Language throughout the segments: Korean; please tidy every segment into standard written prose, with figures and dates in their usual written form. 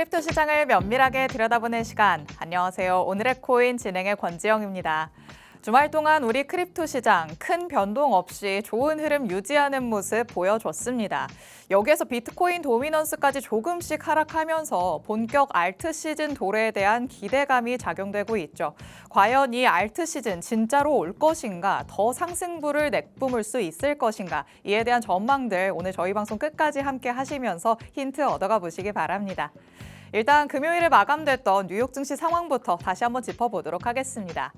크립토 시장을 면밀하게 들여다보는 시간. 안녕하세요. 오늘의 코인 진행의 권지영입니다. 주말 동안 우리 크립토 시장 큰 변동 없이 좋은 흐름 유지하는 모습 보여줬습니다. 여기에서 비트코인 도미넌스까지 조금씩 하락하면서 본격 알트 시즌 도래에 대한 기대감이 작용되고 있죠. 과연 이 알트 시즌 진짜로 올 것인가, 더 상승부를 내뿜을 수 있을 것인가, 이에 대한 전망들 오늘 저희 방송 끝까지 함께 하시면서 힌트 얻어가 보시기 바랍니다. 일단 금요일에 마감됐던 뉴욕 증시 상황부터 다시 한번 짚어보도록 하겠습니다.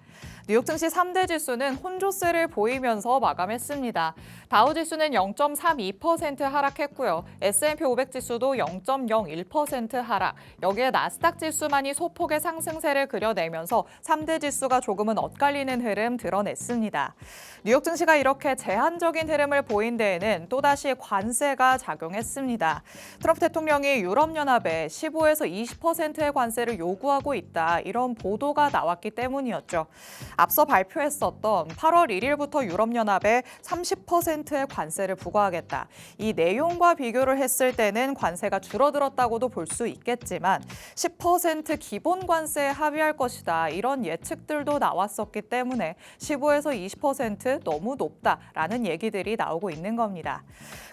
뉴욕 증시 3대 지수는 혼조세를 보이면서 마감했습니다. 다우 지수는 0.32% 하락했고요. S&P 500 지수도 0.01% 하락. 여기에 나스닥 지수만이 소폭의 상승세를 그려내면서 3대 지수가 조금은 엇갈리는 흐름 드러냈습니다. 뉴욕 증시가 이렇게 제한적인 흐름을 보인 데에는 또다시 관세가 작용했습니다. 트럼프 대통령이 유럽연합에 15에서 20%의 관세를 요구하고 있다. 이런 보도가 나왔기 때문이었죠. 앞서 발표했었던 8월 1일부터 유럽연합에 30%의 관세를 부과하겠다. 이 내용과 비교를 했을 때는 관세가 줄어들었다고도 볼 수 있겠지만 10% 기본 관세에 합의할 것이다. 이런 예측들도 나왔었기 때문에 15에서 20% 너무 높다라는 얘기들이 나오고 있는 겁니다.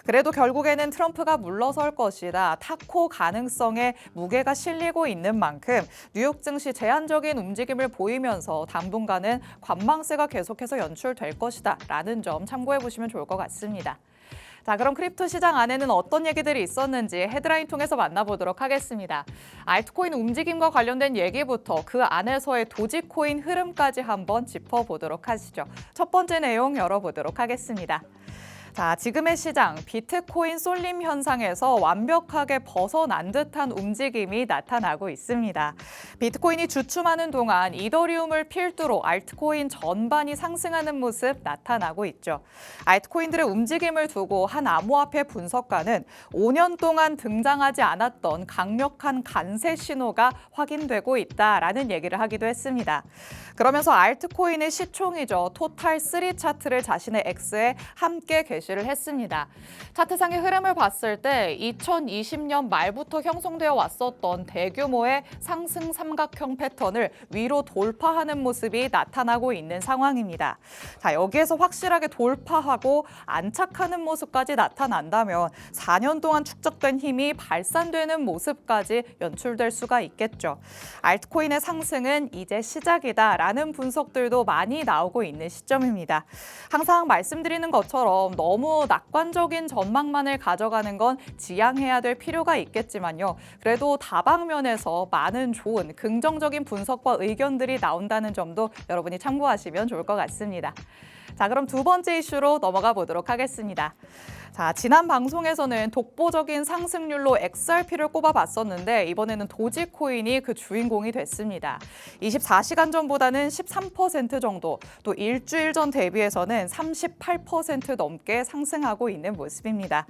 그래도 결국에는 트럼프가 물러설 것이다. 타코 가능성에 무게가 실리고 있는 만큼 뉴욕 증시 제한적인 움직임을 보이면서 당분간은 관망세가 계속해서 연출될 것이다 라는 점 참고해 보시면 좋을 것 같습니다. 자, 그럼 크립토 시장 안에는 어떤 얘기들이 있었는지 헤드라인 통해서 만나보도록 하겠습니다. 알트코인 움직임과 관련된 얘기부터 그 안에서의 도지코인 흐름까지 한번 짚어보도록 하시죠. 첫 번째 내용 열어보도록 하겠습니다. 자, 지금의 시장, 비트코인 쏠림 현상에서 완벽하게 벗어난 듯한 움직임이 나타나고 있습니다. 비트코인이 주춤하는 동안 이더리움을 필두로 알트코인 전반이 상승하는 모습 나타나고 있죠. 알트코인들의 움직임을 두고 한 암호화폐 분석가는 5년 동안 등장하지 않았던 강력한 간세 신호가 확인되고 있다라는 얘기를 하기도 했습니다. 그러면서 알트코인의 시총이죠. 토탈3 차트를 자신의 X에 함께 게시를 했습니다. 차트상의 흐름을 봤을 때 2020년 말부터 형성되어 왔었던 대규모의 상승 삼각형 패턴을 위로 돌파하는 모습이 나타나고 있는 상황입니다. 자, 여기에서 확실하게 돌파하고 안착하는 모습까지 나타난다면 4년 동안 축적된 힘이 발산되는 모습까지 연출될 수가 있겠죠. 알트코인의 상승은 이제 시작이다라는 분석들도 많이 나오고 있는 시점입니다. 항상 말씀드리는 것처럼 너무 낙관적인 전망만을 가져가는 건 지양해야 될 필요가 있겠지만요. 그래도 다방면에서 많은 좋은 긍정적인 분석과 의견들이 나온다는 점도 여러분이 참고하시면 좋을 것 같습니다. 자, 그럼 두 번째 이슈로 넘어가 보도록 하겠습니다. 자, 지난 방송에서는 독보적인 상승률로 XRP를 꼽아봤었는데 이번에는 도지코인이 그 주인공이 됐습니다. 24시간 전보다는 13% 정도, 또 일주일 전 대비해서는 38% 넘게 상승하고 있는 모습입니다.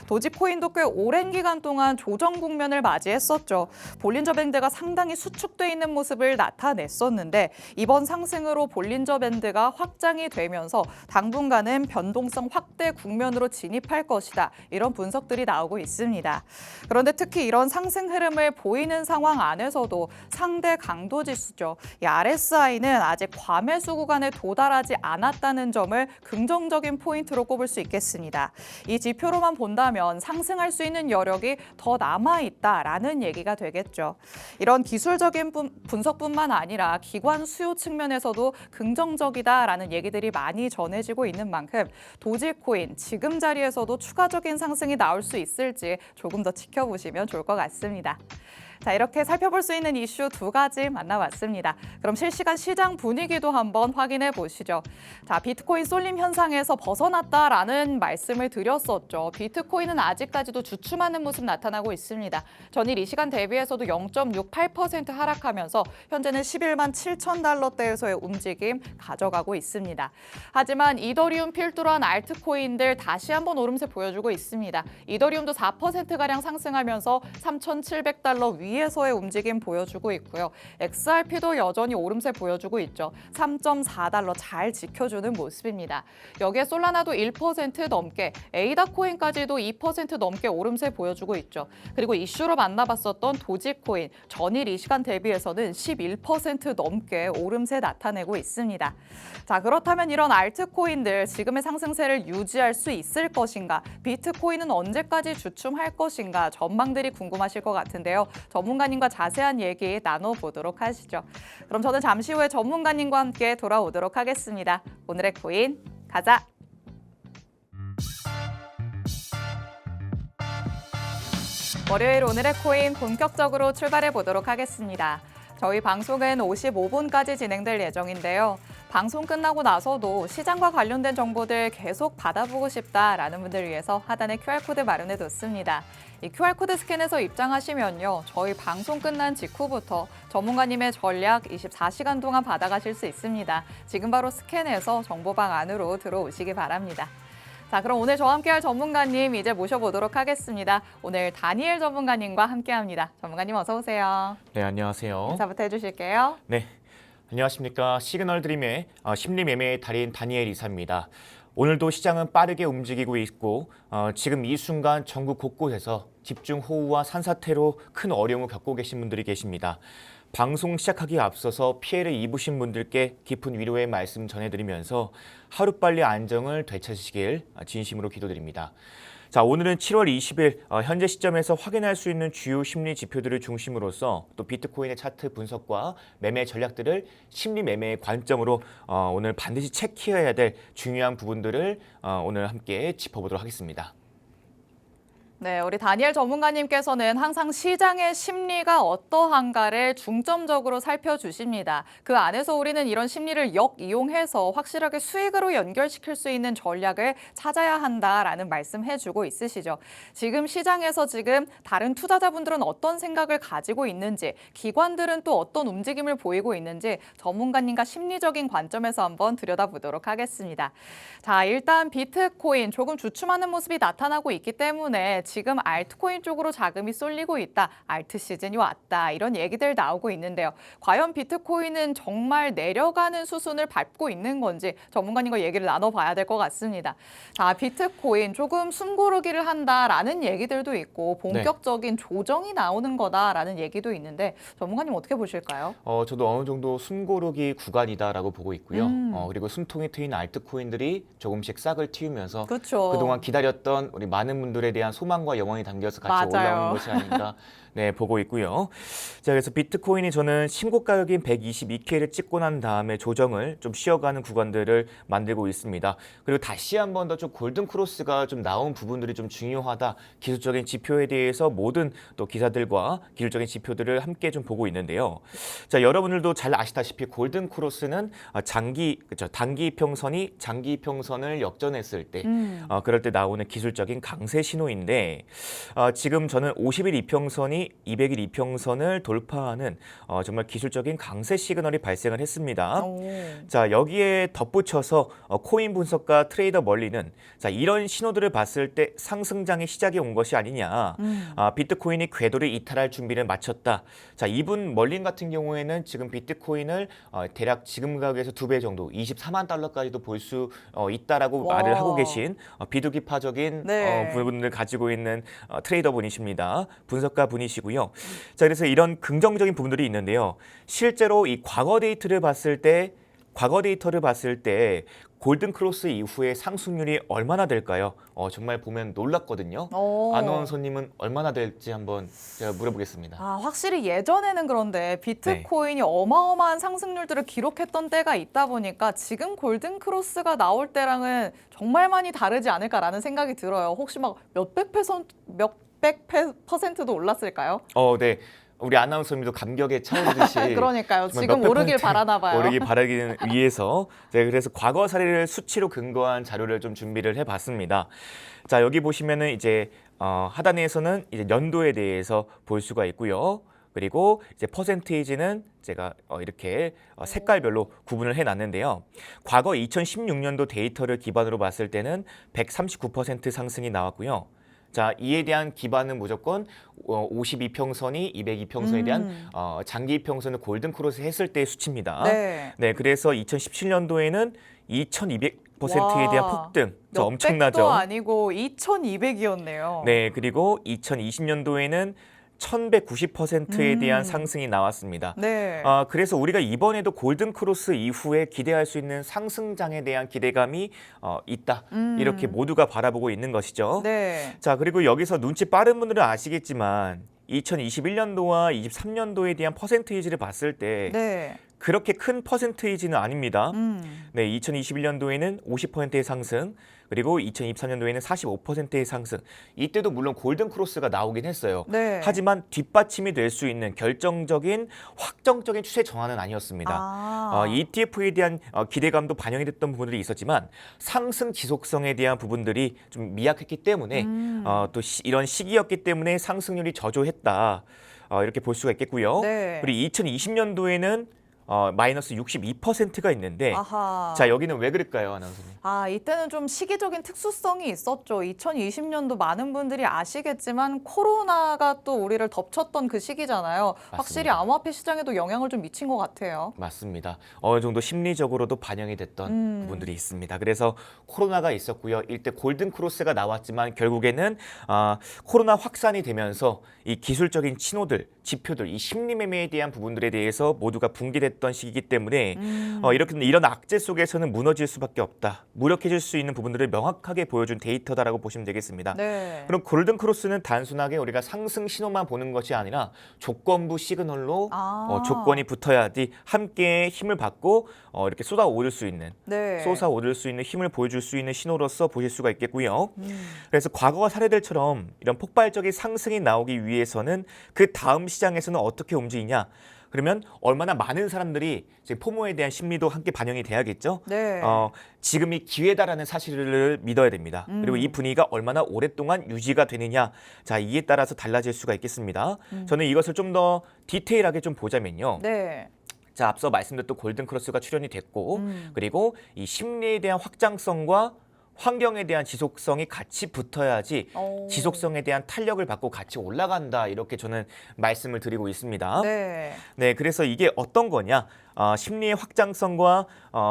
도지코인도 꽤 오랜 기간 동안 조정 국면을 맞이했었죠. 볼린저 밴드가 상당히 수축돼 있는 모습을 나타냈었는데 이번 상승으로 볼린저 밴드가 확장이 되면서 당분간은 변동성 확대 국면으로 진입할 것이다. 이런 분석들이 나오고 있습니다. 그런데 특히 이런 상승 흐름을 보이는 상황 안에서도 상대 강도 지수죠. 이 RSI는 아직 과매수 구간에 도달하지 않았다는 점을 긍정적인 포인트로 꼽을 수 있겠습니다. 이 지표로만 본다면 상승할 수 있는 여력이 더 남아있다라는 얘기가 되겠죠. 이런 기술적인 분석뿐만 아니라 기관 수요 측면에서도 긍정적이다라는 얘기들이 많이 전해지고 있는 만큼 도지코인 지금 자리에서도 추가적인 상승이 나올 수 있을지 조금 더 지켜보시면 좋을 것 같습니다. 자, 이렇게 살펴볼 수 있는 이슈 두 가지 만나봤습니다. 그럼 실시간 시장 분위기도 한번 확인해 보시죠. 자, 비트코인 쏠림 현상에서 벗어났다라는 말씀을 드렸었죠. 비트코인은 아직까지도 주춤하는 모습 나타나고 있습니다. 전일 이 시간 대비해서도 0.68% 하락하면서 현재는 11만 7천 달러대에서의 움직임 가져가고 있습니다. 하지만 이더리움 필두로 한 알트코인들 다시 한번 오름세 보여주고 있습니다. 이더리움도 4%가량 상승하면서 3,700달러 위 위에서의 움직임 보여주고 있고요. XRP도 여전히 오름세 보여주고 있죠. 3.4달러 잘 지켜주는 모습입니다. 여기에 솔라나도 1% 넘게, 에이다 코인까지도 2% 넘게 오름세 보여주고 있죠. 그리고 이슈로 만나봤었던 도지코인, 전일 이 시간 대비해서는 11% 넘게 오름세 나타내고 있습니다. 자, 그렇다면 이런 알트코인들 지금의 상승세를 유지할 수 있을 것인가? 비트코인은 언제까지 주춤할 것인가? 전망들이 궁금하실 것 같은데요. 전문가님과 자세한 얘기 나눠보도록 하시죠. 그럼 저는 잠시 후에 전문가님과 함께 돌아오도록 하겠습니다. 오늘의 코인 가자! 월요일 오늘의 코인 본격적으로 출발해 보도록 하겠습니다. 저희 방송은 55분까지 진행될 예정인데요. 방송 끝나고 나서도 시장과 관련된 정보들 계속 받아보고 싶다라는 분들 위해서 하단에 QR코드 마련해뒀습니다. 이 QR코드 스캔해서 입장하시면요. 저희 방송 끝난 직후부터 전문가님의 전략 24시간 동안 받아가실 수 있습니다. 지금 바로 스캔해서 정보방 안으로 들어오시기 바랍니다. 자, 그럼 오늘 저와 함께할 전문가님 이제 모셔보도록 하겠습니다. 오늘 다니엘 전문가님과 함께합니다. 전문가님 어서 오세요. 네, 안녕하세요. 인사부터 해주실게요. 네, 안녕하십니까. 시그널 드림의 심리 매매의 달인 다니엘 이사입니다. 오늘도 시장은 빠르게 움직이고 있고 지금 이 순간 전국 곳곳에서 집중호우와 산사태로 큰 어려움을 겪고 계신 분들이 계십니다. 방송 시작하기에 앞서서 피해를 입으신 분들께 깊은 위로의 말씀 전해드리면서 하루빨리 안정을 되찾으시길 진심으로 기도드립니다. 자, 오늘은 7월 20일 현재 시점에서 확인할 수 있는 주요 심리 지표들을 중심으로서 또 비트코인의 차트 분석과 매매 전략들을 심리 매매의 관점으로 오늘 반드시 체크해야 될 중요한 부분들을 오늘 함께 짚어보도록 하겠습니다. 네, 우리 다니엘 전문가님께서는 항상 시장의 심리가 어떠한가를 중점적으로 살펴주십니다. 그 안에서 우리는 이런 심리를 역이용해서 확실하게 수익으로 연결시킬 수 있는 전략을 찾아야 한다라는 말씀해주고 있으시죠. 지금 시장에서 지금 다른 투자자분들은 어떤 생각을 가지고 있는지, 기관들은 또 어떤 움직임을 보이고 있는지 전문가님과 심리적인 관점에서 한번 들여다보도록 하겠습니다. 자, 일단 비트코인 조금 주춤하는 모습이 나타나고 있기 때문에 지금 알트코인 쪽으로 자금이 쏠리고 있다. 알트 시즌이 왔다. 이런 얘기들 나오고 있는데요. 과연 비트코인은 정말 내려가는 수순을 밟고 있는 건지 전문가님과 얘기를 나눠봐야 될 것 같습니다. 자, 비트코인 조금 숨고르기를 한다라는 얘기들도 있고 본격적인 조정이 나오는 거다라는 얘기도 있는데 전문가님 어떻게 보실까요? 저도 어느 정도 숨고르기 구간이다라고 보고 있고요. 그리고 숨통이 트인 알트코인들이 조금씩 싹을 틔우면서 그렇죠. 그동안 기다렸던 우리 많은 분들에 대한 소망과 영혼이 담겨서 같이 맞아요. 올라오는 것이 아닌가 보고 있고요. 자, 그래서 비트코인이 저는 신고가격인 122K를 찍고 난 다음에 조정을 좀 쉬어가는 구간들을 만들고 있습니다. 그리고 다시 한 번 더 좀 골든 크로스가 좀 나온 부분들이 좀 중요하다. 기술적인 지표에 대해서 모든 또 기사들과 기술적인 지표들을 함께 좀 보고 있는데요. 자, 여러분들도 잘 아시다시피 골든 크로스는 단기 이평선이 장기 이평선을 역전했을 때 그럴 때 나오는 기술적인 강세 신호인데 지금 저는 50일 이평선이 200일 이평선을 돌파하는 정말 기술적인 강세 시그널이 발생을 했습니다. 자, 여기에 덧붙여서 코인 분석가 트레이더 멀리는 자, 이런 신호들을 봤을 때 상승장의 시작이 온 것이 아니냐. 비트코인이 궤도를 이탈할 준비를 마쳤다. 자, 이분 멀린 같은 경우에는 지금 비트코인을 대략 지금 가격에서 2배 정도 24만 달러까지도 볼 수 있다라고 말을 하고 계신 비둘기파적인 부분을 가지고 있는 트레이더 분이십니다. 분석가 분이시고요. 자, 그래서 이런 긍정적인 부분들이 있는데요. 실제로 이 과거 데이터를 봤을 때 골든 크로스 이후에 상승률이 얼마나 될까요? 정말 보면 놀랐거든요. 아나운서님은 얼마나 될지 한번 제가 물어보겠습니다. 확실히 예전에는 그런데 비트코인이 어마어마한 상승률들을 기록했던 때가 있다 보니까 지금 골든 크로스가 나올 때랑은 정말 많이 다르지 않을까라는 생각이 들어요. 혹시 막 몇백 퍼센트도 올랐을까요? 네. 우리 아나운서님도 감격에 차오르듯이 그러니까요. 지금 오르길 바라나 봐요. 오르길 바라기 위해서 그래서 과거 사례를 수치로 근거한 자료를 좀 준비를 해봤습니다. 자, 여기 보시면은 이제 하단에서는 이제 연도에 대해서 볼 수가 있고요. 그리고 이제 퍼센테이지는 제가 이렇게 색깔별로 구분을 해놨는데요. 과거 2016년도 데이터를 기반으로 봤을 때는 139% 상승이 나왔고요. 자, 이에 대한 기반은 무조건 52평선이 202평선에 대한 장기 평선을 골든 크로스 했을 때의 수치입니다. 네. 네, 그래서 2017년도에는 2200%에 대한 폭등. 저 엄청나죠? 몇백도 아니고 2200이었네요. 네, 그리고 2020년도에는 1190%에 대한 상승이 나왔습니다. 네. 그래서 우리가 이번에도 골든 크로스 이후에 기대할 수 있는 상승장에 대한 기대감이 있다. 이렇게 모두가 바라보고 있는 것이죠. 네. 자, 그리고 여기서 눈치 빠른 분들은 아시겠지만 2021년도와 23년도에 대한 퍼센테이지를 봤을 때 네. 그렇게 큰 퍼센테이지는 아닙니다. 네, 2021년도에는 50%의 상승, 그리고 2023년도에는 45%의 상승. 이때도 물론 골든 크로스가 나오긴 했어요. 네. 하지만 뒷받침이 될 수 있는 결정적인 확정적인 추세 전환은 아니었습니다. ETF에 대한 기대감도 반영이 됐던 부분들이 있었지만 상승 지속성에 대한 부분들이 좀 미약했기 때문에 또 이런 시기였기 때문에 상승률이 저조했다. 이렇게 볼 수가 있겠고요. 네. 그리고 2020년도에는 마이너스 62%가 있는데 아하. 자, 여기는 왜 그럴까요, 아나운서님? 이때는 좀 시기적인 특수성이 있었죠. 2020년도 많은 분들이 아시겠지만 코로나가 또 우리를 덮쳤던 그 시기잖아요. 확실히 암호화폐 시장에도 영향을 좀 미친 것 같아요. 맞습니다. 어느 정도 심리적으로도 반영이 됐던 부분들이 있습니다. 그래서 코로나가 있었고요. 이때 골든 크로스가 나왔지만 결국에는 코로나 확산이 되면서 이 기술적인 신호들, 지표들, 이 심리 매매에 대한 부분들에 대해서 모두가 붕괴됐던 시기이기 때문에 이런 악재 속에서는 무너질 수밖에 없다. 무력해질 수 있는 부분들을 명확하게 보여준 데이터다라고 보시면 되겠습니다. 네. 그럼 골든 크로스는 단순하게 우리가 상승 신호만 보는 것이 아니라 조건부 시그널로 조건이 붙어야지 함께 힘을 받고 이렇게 쏟아오를 수 있는 네. 쏟아오를 수 있는 힘을 보여줄 수 있는 신호로서 보실 수가 있겠고요. 그래서 과거 사례들처럼 이런 폭발적인 상승이 나오기 위해서는 그 다음 시장에서는 어떻게 움직이냐? 그러면 얼마나 많은 사람들이 지금 포모에 대한 심리도 함께 반영이 돼야겠죠. 네. 지금이 기회다라는 사실을 믿어야 됩니다. 그리고 이 분위기가 얼마나 오랫동안 유지가 되느냐, 자, 이에 따라서 달라질 수가 있겠습니다. 저는 이것을 좀 더 디테일하게 좀 보자면요. 네. 자, 앞서 말씀드렸던 골든 크로스가 출현이 됐고, 그리고 이 심리에 대한 확장성과 환경에 대한 지속성이 같이 붙어야지 지속성에 대한 탄력을 받고 같이 올라간다, 이렇게 저는 말씀을 드리고 있습니다. 네. 네, 그래서 이게 어떤 거냐? 심리의 확장성과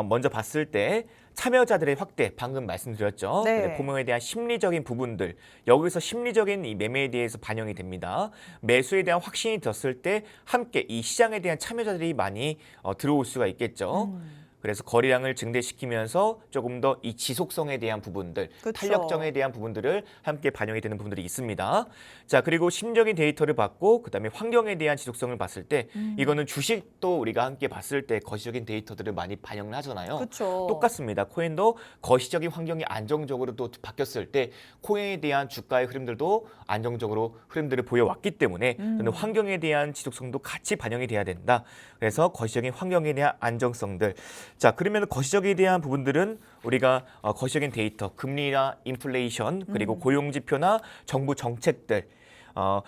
먼저 봤을 때 참여자들의 확대, 방금 말씀드렸죠. 네. 포모에 대한 심리적인 부분들, 여기서 심리적인 이 매매에 대해서 반영이 됩니다. 매수에 대한 확신이 들었을 때 함께 이 시장에 대한 참여자들이 많이 들어올 수가 있겠죠. 그래서 거래량을 증대시키면서 조금 더 이 지속성에 대한 부분들, 그쵸. 탄력성에 대한 부분들을 함께 반영이 되는 부분들이 있습니다. 자, 그리고 심적인 데이터를 받고 그다음에 환경에 대한 지속성을 봤을 때 이거는 주식도 우리가 함께 봤을 때 거시적인 데이터들을 많이 반영을 하잖아요. 그렇죠. 똑같습니다. 코인도 거시적인 환경이 안정적으로 또 바뀌었을 때 코인에 대한 주가의 흐름들도 안정적으로 흐름들을 보여왔기 때문에 저는 환경에 대한 지속성도 같이 반영이 돼야 된다. 그래서 거시적인 환경에 대한 안정성들. 자, 그러면 거시적에 대한 부분들은 우리가 거시적인 데이터, 금리나 인플레이션, 그리고 고용지표나 정부 정책들,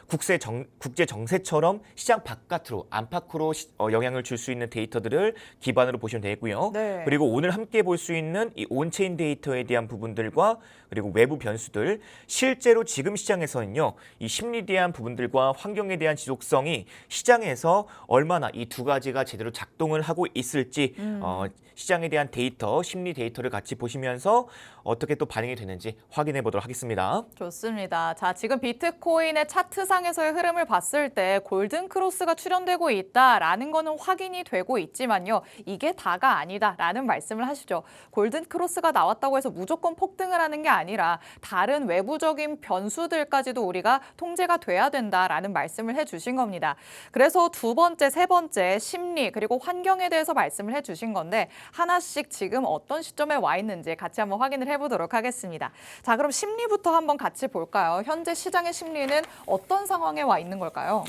국제 정세처럼 시장 바깥으로 안팎으로 영향을 줄 수 있는 데이터들을 기반으로 보시면 되겠고요. 네. 그리고 오늘 함께 볼 수 있는 이 온체인 데이터에 대한 부분들과 그리고 외부 변수들, 실제로 지금 시장에서는요, 이 심리에 대한 부분들과 환경에 대한 지속성이 시장에서 얼마나 이 두 가지가 제대로 작동을 하고 있을지 시장에 대한 데이터, 심리 데이터를 같이 보시면서 어떻게 또 반영이 되는지 확인해 보도록 하겠습니다. 좋습니다. 자, 지금 비트코인의 차트상에서의 흐름을 봤을 때 골든 크로스가 출현되고 있다라는 거는 확인이 되고 있지만요. 이게 다가 아니다라는 말씀을 하시죠. 골든 크로스가 나왔다고 해서 무조건 폭등을 하는 게 아니라 다른 외부적인 변수들까지도 우리가 통제가 돼야 된다라는 말씀을 해주신 겁니다. 그래서 두 번째, 세 번째 심리 그리고 환경에 대해서 말씀을 해주신 건데 하나씩 지금 어떤 시점에 와 있는지 같이 한번 확인을 해보도록 하겠습니다. 자, 그럼 심리부터 한번 같이 볼까요? 현재 시장의 심리는 어떤 상황에 와 있는 걸까요?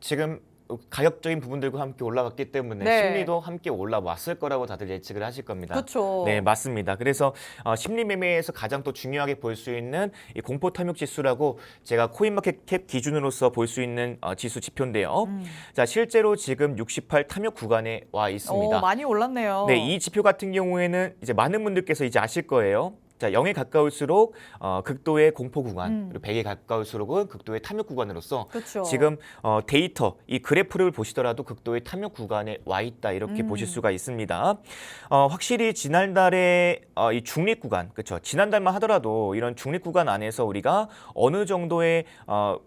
지금 가격적인 부분들과 함께 올라갔기 때문에 네. 심리도 함께 올라왔을 거라고 다들 예측을 하실 겁니다. 그렇죠. 네, 맞습니다. 그래서 심리 매매에서 가장 또 중요하게 볼 수 있는 이 공포 탐욕 지수라고 제가 코인마켓캡 기준으로서 볼 수 있는 지수 지표인데요. 자, 실제로 지금 68 탐욕 구간에 와 있습니다. 많이 올랐네요. 네, 이 지표 같은 경우에는 이제 많은 분들께서 이제 아실 거예요. 자, 0에 가까울수록 극도의 공포 구간, 그리고 100에 가까울수록은 극도의 탐욕 구간으로서 그렇죠. 지금 데이터, 이 그래프를 보시더라도 극도의 탐욕 구간에 와 있다 이렇게 보실 수가 있습니다. 확실히 지난달에 이 중립 구간, 그렇죠. 지난달만 하더라도 이런 중립 구간 안에서 우리가 어느 정도의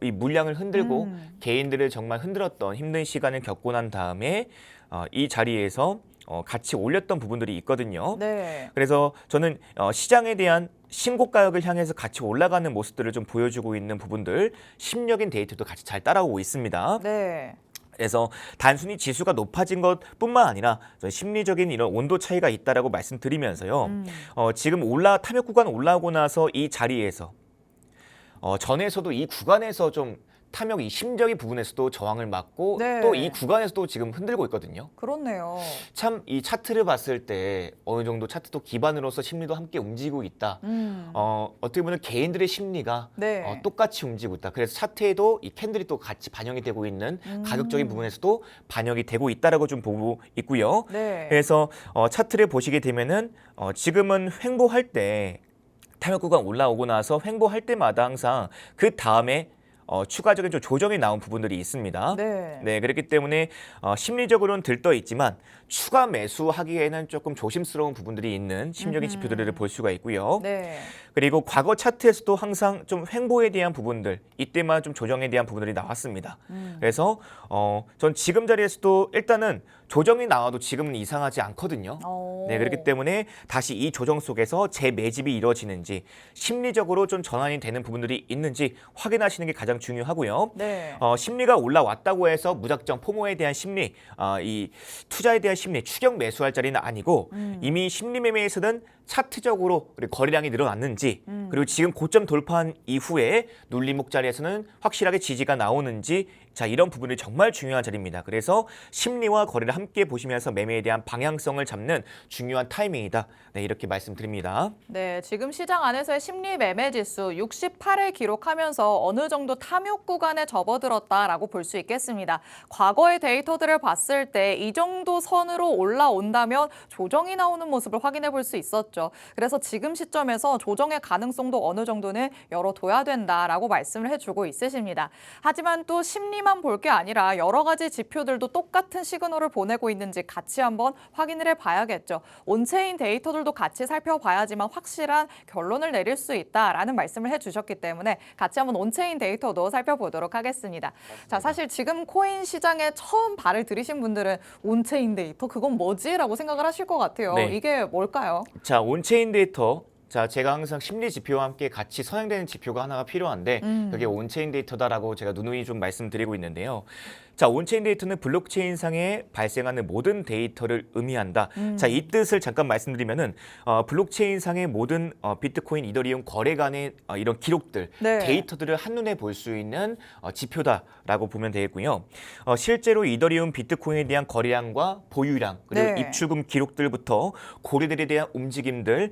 이 물량을 흔들고 개인들을 정말 흔들었던 힘든 시간을 겪고 난 다음에 이 자리에서 같이 올렸던 부분들이 있거든요. 네. 그래서 저는 시장에 대한 신고가역을 향해서 같이 올라가는 모습들을 좀 보여주고 있는 부분들, 심리적인 데이터도 같이 잘 따라오고 있습니다. 네. 그래서 단순히 지수가 높아진 것뿐만 아니라 심리적인 이런 온도 차이가 있다라고 말씀드리면서요. 지금 탐욕 구간 올라오고 나서 이 자리에서 전에서도 이 구간에서 좀 탐욕 이 심적인 부분에서도 저항을 맞고 네. 또 이 구간에서도 지금 흔들고 있거든요. 그렇네요. 참 이 차트를 봤을 때 어느 정도 차트도 기반으로서 심리도 함께 움직이고 있다. 어떻게 보면 개인들의 심리가 네. 똑같이 움직이고 있다. 그래서 차트에도 이 캔들이 또 같이 반영이 되고 있는 가격적인 부분에서도 반영이 되고 있다라고 좀 보고 있고요. 네. 그래서 차트를 보시게 되면은 지금은 횡보할 때 탐욕 구간 올라오고 나서 횡보할 때마다 항상 그 다음에 추가적인 좀 조정이 나온 부분들이 있습니다. 네. 그렇기 때문에 심리적으로는 들떠 있지만 추가 매수하기에는 조금 조심스러운 부분들이 있는 심리적인 지표들을 볼 수가 있고요. 네. 그리고 과거 차트에서도 항상 좀 횡보에 대한 부분들, 이때만 좀 조정에 대한 부분들이 나왔습니다. 그래서 전 지금 자리에서도 일단은 조정이 나와도 지금은 이상하지 않거든요. 그렇기 때문에 다시 이 조정 속에서 재매집이 이루어지는지 심리적으로 좀 전환이 되는 부분들이 있는지 확인하시는 게 가장 중요하고요. 네. 심리가 올라왔다고 해서 무작정 포모에 대한 심리, 이 투자에 대한 심리, 추격 매수할 자리는 아니고 이미 심리 매매에서는 차트적으로 거래량이 늘어났는지 그리고 지금 고점 돌파한 이후에 눌림목 자리에서는 확실하게 지지가 나오는지 자 이런 부분이 정말 중요한 자리입니다. 그래서 심리와 거래를 함께 보시면서 매매에 대한 방향성을 잡는 중요한 타이밍이다. 이렇게 말씀드립니다. 네, 지금 시장 안에서의 심리 매매 지수 68을 기록하면서 어느 정도 탐욕 구간에 접어들었다라고 볼 수 있겠습니다. 과거의 데이터들을 봤을 때 이 정도 선으로 올라온다면 조정이 나오는 모습을 확인해 볼 수 있었죠. 그래서 지금 시점에서 조정의 가능성도 어느 정도는 열어둬야 된다라고 말씀을 해주고 있으십니다. 하지만 또 심리만 볼 게 아니라 여러 가지 지표들도 똑같은 시그널을 보내고 있는지 같이 한번 확인을 해봐야겠죠. 온체인 데이터들도 같이 살펴봐야지만 확실한 결론을 내릴 수 있다라는 말씀을 해주셨기 때문에 같이 한번 온체인 데이터도 살펴보도록 하겠습니다. 자, 사실 지금 코인 시장에 처음 발을 들이신 분들은 온체인 데이터 그건 뭐지? 라고 생각을 하실 것 같아요. 네. 이게 뭘까요? 자, 온체인 데이터. 자, 제가 항상 심리 지표와 함께 같이 선행되는 지표가 하나가 필요한데 그게 온체인 데이터다라고 제가 누누이 좀 말씀드리고 있는데요. 자, 온체인 데이터는 블록체인상에 발생하는 모든 데이터를 의미한다. 자, 이 뜻을 잠깐 말씀드리면은 블록체인상의 모든 비트코인, 이더리움 거래 간의 이런 기록들, 네. 데이터들을 한눈에 볼 수 있는 지표다라고 보면 되겠고요. 실제로 이더리움, 비트코인에 대한 거래량과 보유량, 그리고 네. 입출금 기록들부터 고래들에 대한 움직임들,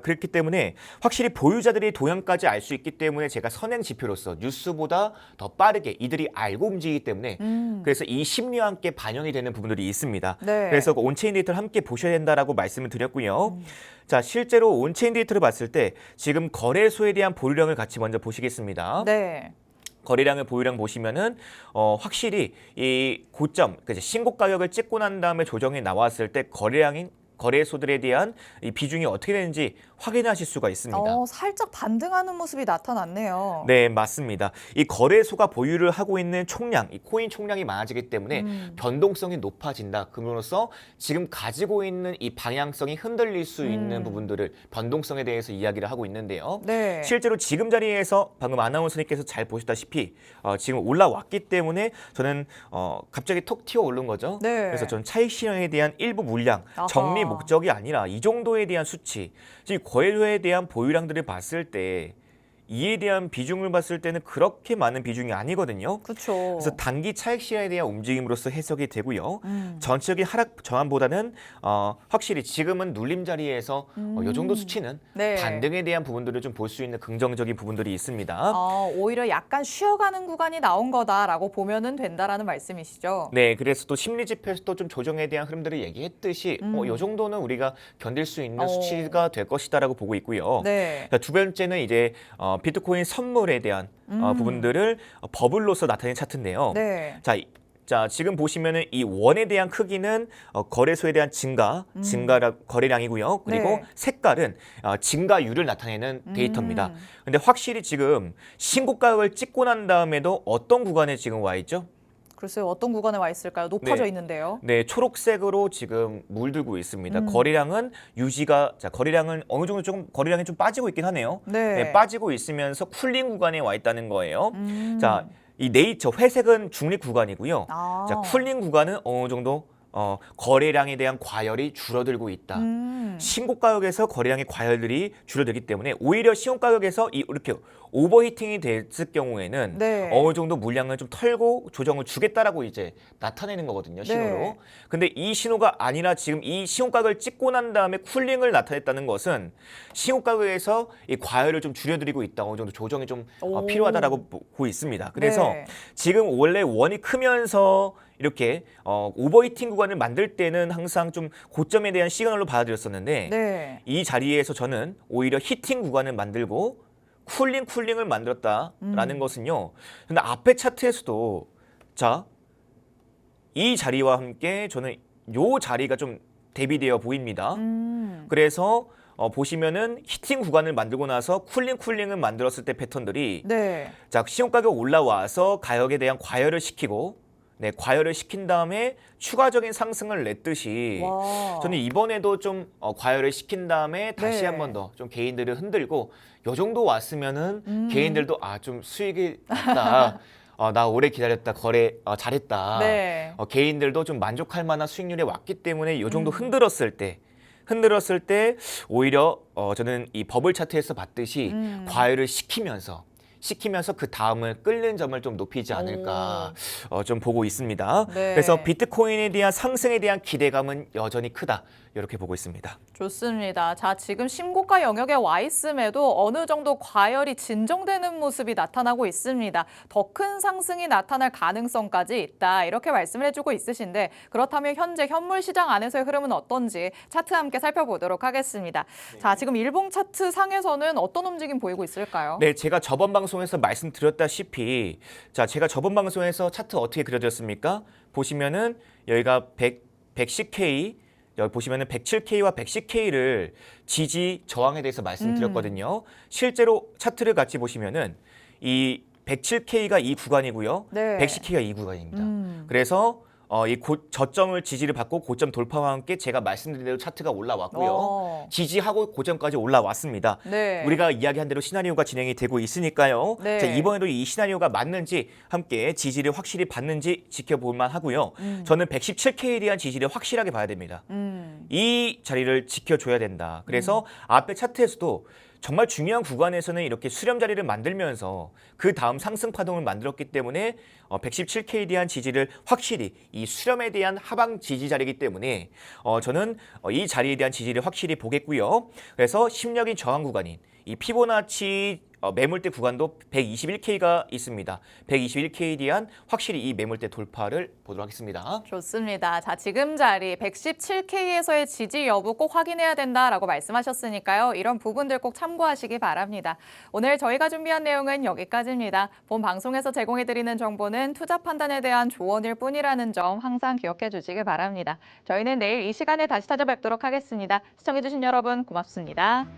그렇기 때문에 확실히 보유자들의 동향까지 알 수 있기 때문에 제가 선행 지표로서 뉴스보다 더 빠르게 이들이 알고 움직이기 때문에 그래서 이 심리와 함께 반영이 되는 부분들이 있습니다. 네. 그래서 온체인 데이터를 함께 보셔야 된다라고 말씀을 드렸고요. 자, 실제로 온체인 데이터를 봤을 때 지금 거래소에 대한 보유량을 같이 먼저 보시겠습니다. 네. 거래량을 보유량 보시면은 확실히 이 고점, 신고 가격을 찍고 난 다음에 조정이 나왔을 때 거래소들에 대한 이 비중이 어떻게 되는지 확인하실 수가 있습니다. 살짝 반등하는 모습이 나타났네요. 네, 맞습니다. 이 거래소가 보유를 하고 있는 총량, 이 코인 총량이 많아지기 때문에 변동성이 높아진다. 그럼으로써 지금 가지고 있는 이 방향성이 흔들릴 수 있는 부분들을 변동성에 대해서 이야기를 하고 있는데요. 네. 실제로 지금 자리에서 방금 아나운서님께서 잘 보셨다시피 지금 올라왔기 때문에 저는 갑자기 톡 튀어 오른 거죠. 네. 그래서 전 차익 실현에 대한 일부 물량, 아하. 정리 목적이 아니라 이 정도에 대한 수치, 즉 거래소에 대한 보유량들을 봤을 때 이에 대한 비중을 봤을 때는 그렇게 많은 비중이 아니거든요. 그렇죠. 그래서 단기 차익 시야에 대한 움직임으로서 해석이 되고요. 전체적인 하락 전환보다는 확실히 지금은 눌림 자리에서 이 정도 수치는 네. 반등에 대한 부분들을 좀 볼 수 있는 긍정적인 부분들이 있습니다. 오히려 약간 쉬어가는 구간이 나온 거다라고 보면은 된다라는 말씀이시죠? 네, 그래서 또 심리 지표에서도 좀 조정에 대한 흐름들을 얘기했듯이 이 정도는 우리가 견딜 수 있는 수치가 될 것이다라고 보고 있고요. 네. 자, 두 번째는 이제 비트코인 선물에 대한 부분들을 버블로서 나타낸 차트인데요. 네. 자, 지금 보시면은 이 원에 대한 크기는 거래소에 대한 거래량이고요. 그리고 네. 색깔은 증가율을 나타내는 데이터입니다. 근데 확실히 지금 신고가를 찍고 난 다음에도 어떤 구간에 지금 와 있죠? 글쎄요, 어떤 구간에 와 있을까요? 높아져 네. 있는데요. 네, 초록색으로 지금 물들고 있습니다. 거래량은 거래량은 어느 정도 조금 거래량이 좀 빠지고 있긴 하네요. 네. 빠지고 있으면서 쿨링 구간에 와 있다는 거예요. 자, 이 회색은 중립 구간이고요. 자, 쿨링 구간은 어느 정도 거래량에 대한 과열이 줄어들고 있다. 신고가격에서 거래량의 과열들이 줄어들기 때문에 오히려 신고가격에서 이렇게 오버히팅이 됐을 경우에는 네. 어느 정도 물량을 좀 털고 조정을 주겠다라고 이제 나타내는 거거든요, 신호로. 네. 근데 이 신호가 아니라 지금 이 신고가격을 찍고 난 다음에 쿨링을 나타냈다는 것은 신고가격에서 이 과열을 좀 줄여드리고 있다. 어느 정도 조정이 좀 필요하다라고 보고 있습니다. 그래서 네. 지금 원래 원이 크면서 이렇게 오버히팅 구간을 만들 때는 항상 좀 고점에 대한 시그널로 받아들였었는데 네. 이 자리에서 저는 오히려 히팅 구간을 만들고 쿨링을 만들었다라는 것은요. 근데 앞에 차트에서도 자, 이 자리와 함께 저는 요 자리가 좀 대비되어 보입니다. 그래서 보시면은 히팅 구간을 만들고 나서 쿨링을 만들었을 때 패턴들이 네. 자, 시용가격 올라와서 가격에 대한 과열을 시키고 과열을 시킨 다음에 추가적인 상승을 냈듯이 와. 저는 이번에도 좀 과열을 시킨 다음에 다시 네. 한 번 더 좀 개인들을 흔들고 요 정도 왔으면은 개인들도 좀 수익이 났다. 나 오래 기다렸다. 거래 잘했다. 네. 개인들도 좀 만족할 만한 수익률에 왔기 때문에 요 정도 흔들었을 때 오히려 저는 이 버블 차트에서 봤듯이 과열을 시키면서 그 다음을 끓는 점을 좀 높이지 않을까 좀 보고 있습니다. 네. 그래서 비트코인에 대한 상승에 대한 기대감은 여전히 크다. 이렇게 보고 있습니다. 좋습니다. 자, 지금 신고가 영역에 와 있음에도 어느 정도 과열이 진정되는 모습이 나타나고 있습니다. 더 큰 상승이 나타날 가능성까지 있다. 이렇게 말씀을 해주고 있으신데 그렇다면 현재 현물 시장 안에서의 흐름은 어떤지 차트 함께 살펴보도록 하겠습니다. 자, 지금 일봉 차트 상에서는 어떤 움직임 보이고 있을까요? 네, 제가 저번 방송에서 말씀드렸다시피 제가 저번 방송에서 차트 어떻게 그려졌습니까? 보시면은 여기가 110K 여기 보시면은 107K와 110K를 지지 저항에 대해서 말씀드렸거든요. 실제로 차트를 같이 보시면은 이 107K가 이 구간이고요. 네. 110K가 이 구간입니다. 그래서 이 저점을 지지를 받고 고점 돌파와 함께 제가 말씀드린 대로 차트가 올라왔고요. 지지하고 고점까지 올라왔습니다. 네. 우리가 이야기한 대로 시나리오가 진행이 되고 있으니까요. 네. 자, 이번에도 이 시나리오가 맞는지 함께 지지를 확실히 받는지 지켜볼 만하고요. 저는 117K에 대한 지지를 확실하게 봐야 됩니다. 이 자리를 지켜줘야 된다. 그래서 앞에 차트에서도 정말 중요한 구간에서는 이렇게 수렴 자리를 만들면서 그 다음 상승 파동을 만들었기 때문에 117K에 대한 지지를 확실히 이 수렴에 대한 하방 지지 자리이기 때문에 저는 이 자리에 대한 지지를 확실히 보겠고요. 그래서 심력인 저항 구간인 이 피보나치 매물대 구간도 121K가 있습니다. 121K에 대한 확실히 이 매물대 돌파를 보도록 하겠습니다. 좋습니다. 자, 지금 자리 117K에서의 지지 여부 꼭 확인해야 된다라고 말씀하셨으니까요. 이런 부분들 꼭 참고하시기 바랍니다. 오늘 저희가 준비한 내용은 여기까지입니다. 본 방송에서 제공해드리는 정보는 투자 판단에 대한 조언일 뿐이라는 점 항상 기억해 주시기 바랍니다. 저희는 내일 이 시간에 다시 찾아뵙도록 하겠습니다. 시청해주신 여러분 고맙습니다.